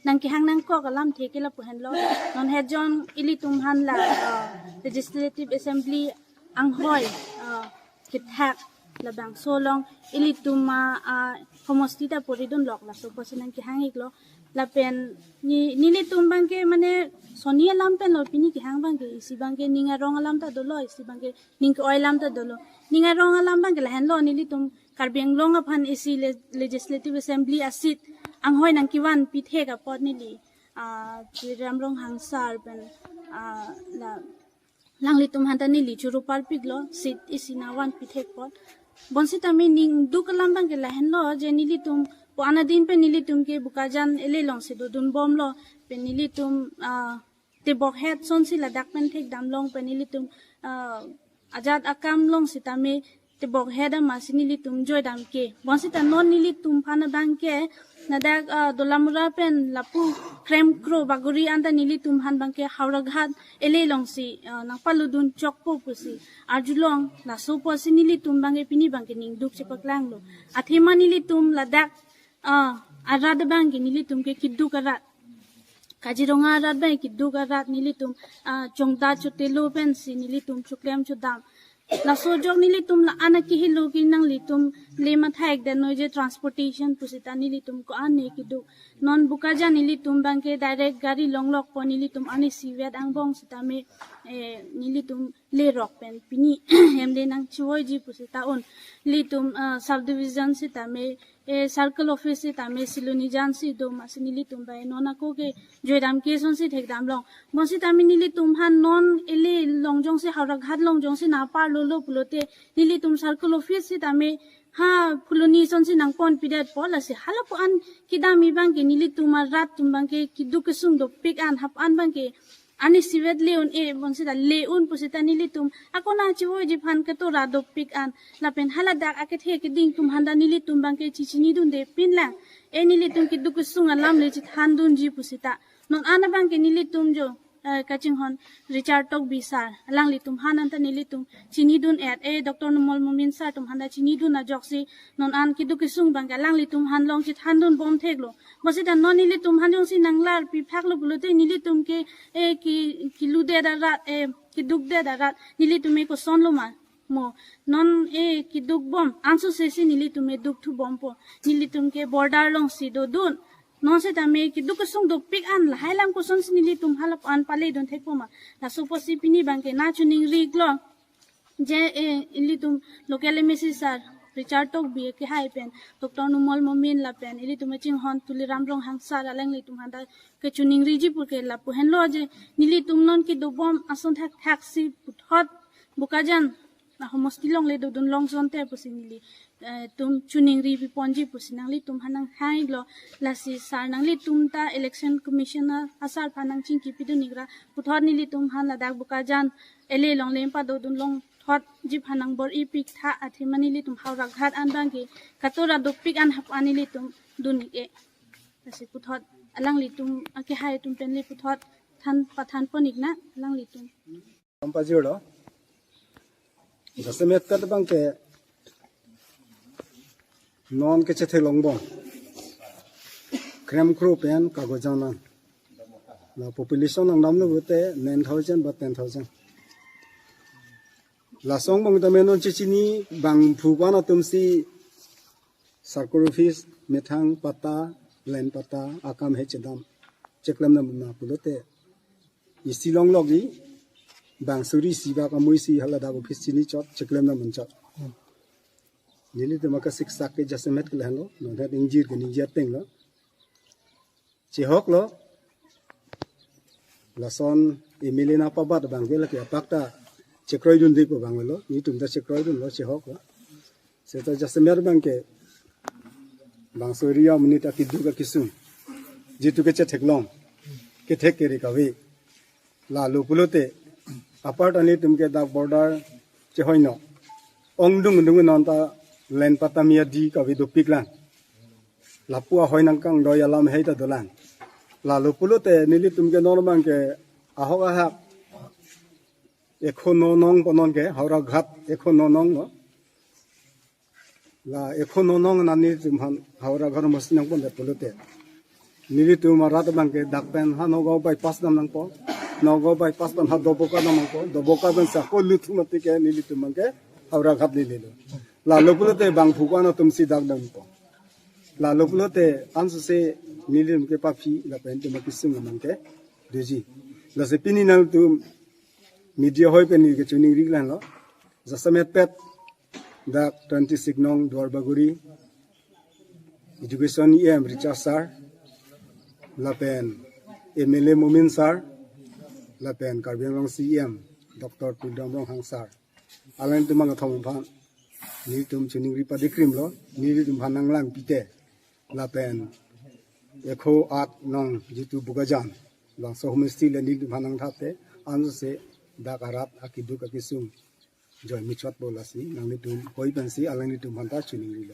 nang ki hang nang ko kalam theke la puhen lo non he jon ili tum han la legislative assembly ang hoi kethak la bang so long ili tum ma homosti ta poridun lok la so posinang ki hang ik lo la pen ni li tum bang ke mane sonia lam pen lo pini ki hang bang ke isi bang ke ninga rong alam ta dolo isi bang ke ning oil lam ta dolo ninga rong alam bang ke la hen lo ni li tum karbeng long aphan isi legislative assembly asit ang hoi nang kiwan pithe ka pot ni li ram rong hang sar pen la lang li tum han ta ni li churu par piglo sit isi na wan pithe pot bonsi ta me ning du kalam bang ke la hen lo je ni li tum Puana din pe nili tum ke bukajan ele long se do dun bom lo pe nili tum te bok het son si ladak pen thek dam long pe nili tum ajat akam long si tame te bok het ma si nili tum joy dam ke bonsi ta non nili tum phana bang ke nadak dolamura pen lapu krem kro bagori anda nili tum han bang ke hawra ghat ele long si napalu dun chok po pusi arjulong la so po si nili tum bang e pini bang ke ning duk chepak lang lo athema nili tum ladak arat bang ke nili tum ke kiddu karat kajironga arat bang kiddu karat nili tum chongta chotelo pen si nili tum chuklem chodam la so jog nili tum la ana ki hilu ki nang li tum le mathak den noje transportation pusita nili tum ko ane kiddu non bukaja nili tum bang ke direct gari longlok po nili tum ani siwet ang bong sitame nili tum le rock pen pini hemle nang choi ji pusita on li tum subdivision sitame circle office sitame siluni jan si do masinili tum bai nona ko ke joidam ke son si thek dam long mosi tami nili tum han non ele longjong se hawra ghat longjong se na par lo lo pulote nili tum circle office sitame ha phuluni son si nang pon pidat pola se halapu an kidami bang ke nili tum rat tum bang ke kidu ke sung do pik an hap an bang ke ani sivet leon bonsi da leun pusita nili tum akona chiwo ji phan ke to rado pik an lapen haladak ake the ke ding tum handa nili tum bang ke chichini dun de pinla nili tum ki duk sung alam le chi than dun ji pusita non ana bang ke nili tum jo kaching hon richard tok bisar lang li tum hanan ta nili tum chini dun at dr numol mumin sar tum handa chini dun na joksi non an ki duk sung bang ka lang li tum han long chi than dun bom theklo bosita non nili tum han jong si nanglar pi phak lo bulote nili tum ke ki lu de da rat ki duk de da rat nili tum ko son lo ma mo non ki duk bom ansu se si nili tum duk thu bom po nili tum ke border long si do dun non se tame ki duk sung do pik an la hailam ko son nili tum halap an pale don thek poma la supo si pini bang ke na chuning ri klo je ili tum local mesi sar richard tok bi ke hai pen dr numol momin la pen ili tum ching hon tuli ramrong hang sar alang li tum handa ke chuning ri ji pur ke la pu hen lo je nili tum non ki do bom ason thak thak si puthot bukajan na homosti long le do dun long zon te pu sinili tum chuning ri bi ponji pusinang li tum hanang hai lo la si sar nang li tum ta election commissioner asar phanang ching ki pidu nigra puthot ni li tum han la dak bukajan ele long lem pa do dun long thot ji phanang bor I pik tha athimani li tum hawra ghat an bang ki katora do pik an hap ani li tum dun ke asi puthot alang li tum ake hai tum pen li puthot than pathan ponik na alang li tum ampa jiro jasemet kat bang ke non ke chethe longbong krem kro pen kagojana la population ang namno bote 9000 ba 10000 la song bang ta menon chichini bang phugwana tumsi circle office methang pata len pata akam he chedam cheklam na pulote isilong logi bang suri siba ka moisi halada office chini chot cheklam na muncha nili te maka siksa ke jasemet ke lehlo no that injir ke ninja teng lo chehok lo lason emilena pabat bang vela ke apakta chekroi dun dik bang lo ni tum da chekroi dun lo chehok lo se ta jasemet bang ke bang soria munita ki duga kisum jitu ke che theklong ke thek ke ri ka we la lo pulote apart ani tum ke da border che hoino ongdung dung non ta len patamia di ka vidu piklan lapua hoinang kang doyalam heita dolan la lupulote nili tumke normang ke ahoga ha ekhono nong ponon ke hawra ghat ekhono nong no la ekhono nong nani tumhan hawra ghar mosnang pon de pulote nili tu marat bangke dakpen ha nogo bypass nam nang po nogo bypass ban ha doboka nam po doboka ban sa ko lutu mati ke nili tu bangke haura ghat nili lo la lopulote bang phukano tumsi dak dam po la lopulote ansu se nili mke papi la pen tu makisum namke deji la se pini nang tu media hoy pen ni ke chuning riglan lo jasamet pet dak 26 nong Duarbagori education em Richard sir lapen MLA Mumin sir lapen Karbiang CM Dr. Tudamrong Hang sir alen tu mang thong phan ni tum chuning ri pa dikrim lo ni ri tum phanang lang pite lapen ekho at nong jitu bugajan lang so homesti le ni tum phanang thate anju se dak arat akidu kakisum joy michot bolasi nang ni tum hoi pensi alang ni tum phanta chuning ri lo